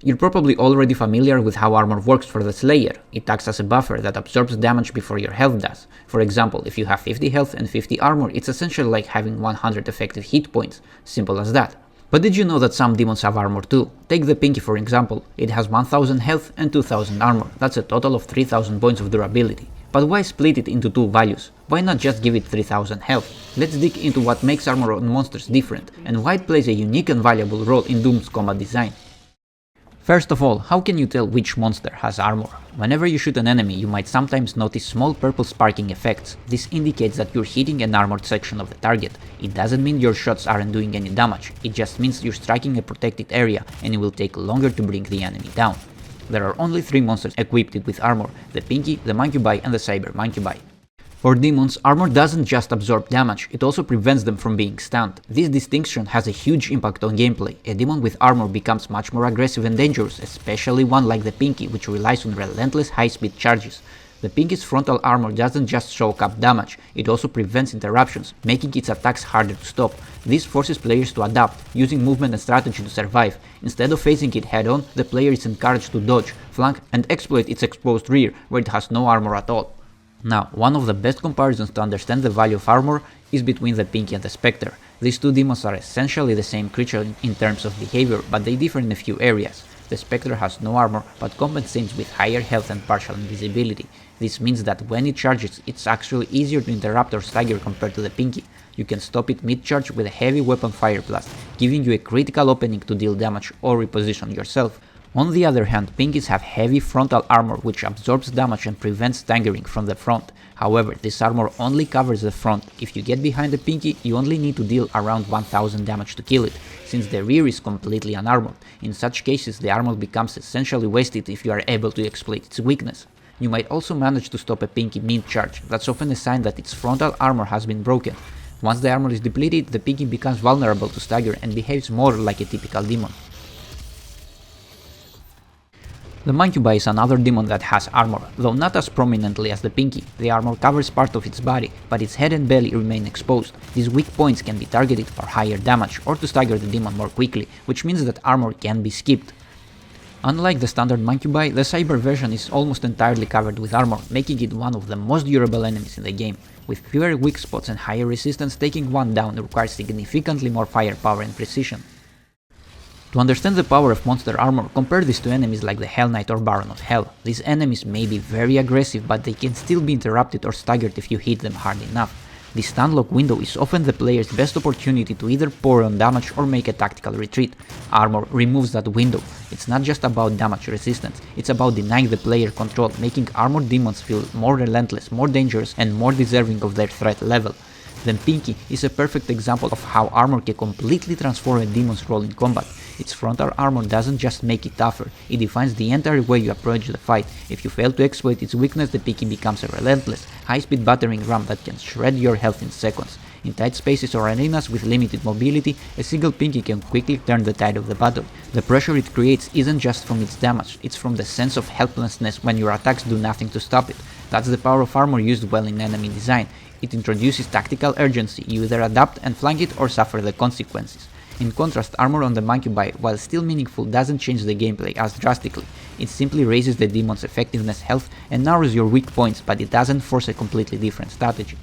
You're probably already familiar with how armor works for the Slayer. It acts as a buffer that absorbs damage before your health does. For example, if you have 50 health and 50 armor, it's essentially like having 100 effective hit points. Simple as that. But did you know that some demons have armor too? Take the Pinky for example. It has 1000 health and 2000 armor. That's a total of 3000 points of durability. But why split it into two values? Why not just give it 3000 health? Let's dig into what makes armor on monsters different, and why it plays a unique and valuable role in Doom's combat design. First of all, how can you tell which monster has armor? Whenever you shoot an enemy, you might sometimes notice small purple sparking effects. This indicates that you're hitting an armored section of the target. It doesn't mean your shots aren't doing any damage, it just means you're striking a protected area and it will take longer to bring the enemy down. There are only 3 monsters equipped with armor: the Pinky, the Mancubi and the Cyber Mancubi. For demons, armor doesn't just absorb damage, it also prevents them from being stunned. This distinction has a huge impact on gameplay. A demon with armor becomes much more aggressive and dangerous, especially one like the Pinky, which relies on relentless high-speed charges. The Pinky's frontal armor doesn't just soak up damage, it also prevents interruptions, making its attacks harder to stop. This forces players to adapt, using movement and strategy to survive. Instead of facing it head-on, the player is encouraged to dodge, flank and exploit its exposed rear, where it has no armor at all. Now, one of the best comparisons to understand the value of armor is between the Pinky and the Spectre. These two demons are essentially the same creature in terms of behavior, but they differ in a few areas. The Spectre has no armor, but compensates with higher health and partial invisibility. This means that when it charges, it's actually easier to interrupt or stagger compared to the Pinky. You can stop it mid-charge with a heavy weapon fire blast, giving you a critical opening to deal damage or reposition yourself. On the other hand, Pinkies have heavy frontal armor which absorbs damage and prevents staggering from the front. However, this armor only covers the front. If you get behind the Pinky, you only need to deal around 1000 damage to kill it, since the rear is completely unarmored. In such cases, the armor becomes essentially wasted if you are able to exploit its weakness. You might also manage to stop a Pinky mid-charge. That's often a sign that its frontal armor has been broken. Once the armor is depleted, the Pinky becomes vulnerable to stagger and behaves more like a typical demon. The Mancubi is another demon that has armor, though not as prominently as the Pinky. The armor covers part of its body, but its head and belly remain exposed. These weak points can be targeted for higher damage or to stagger the demon more quickly, which means that armor can be skipped. Unlike the standard Mancubi, the Cyber version is almost entirely covered with armor, making it one of the most durable enemies in the game. With fewer weak spots and higher resistance, taking one down requires significantly more firepower and precision. To understand the power of monster armor, compare this to enemies like the Hell Knight or Baron of Hell. These enemies may be very aggressive, but they can still be interrupted or staggered if you hit them hard enough. This stunlock window is often the player's best opportunity to either pour on damage or make a tactical retreat. Armor removes that window. It's not just about damage resistance, it's about denying the player control, making armored demons feel more relentless, more dangerous and more deserving of their threat level. Then Pinky is a perfect example of how armor can completely transform a demon's role in combat. Its frontal armor doesn't just make it tougher, it defines the entire way you approach the fight. If you fail to exploit its weakness, the Pinky becomes a relentless, high-speed battering ram that can shred your health in seconds. In tight spaces or arenas with limited mobility, a single Pinky can quickly turn the tide of the battle. The pressure it creates isn't just from its damage, it's from the sense of helplessness when your attacks do nothing to stop it. That's the power of armor used well in enemy design. It introduces tactical urgency, you either adapt and flank it or suffer the consequences. In contrast, armor on the Mancubi, while still meaningful, doesn't change the gameplay as drastically. It simply raises the demon's effectiveness, health and narrows your weak points, but it doesn't force a completely different strategy.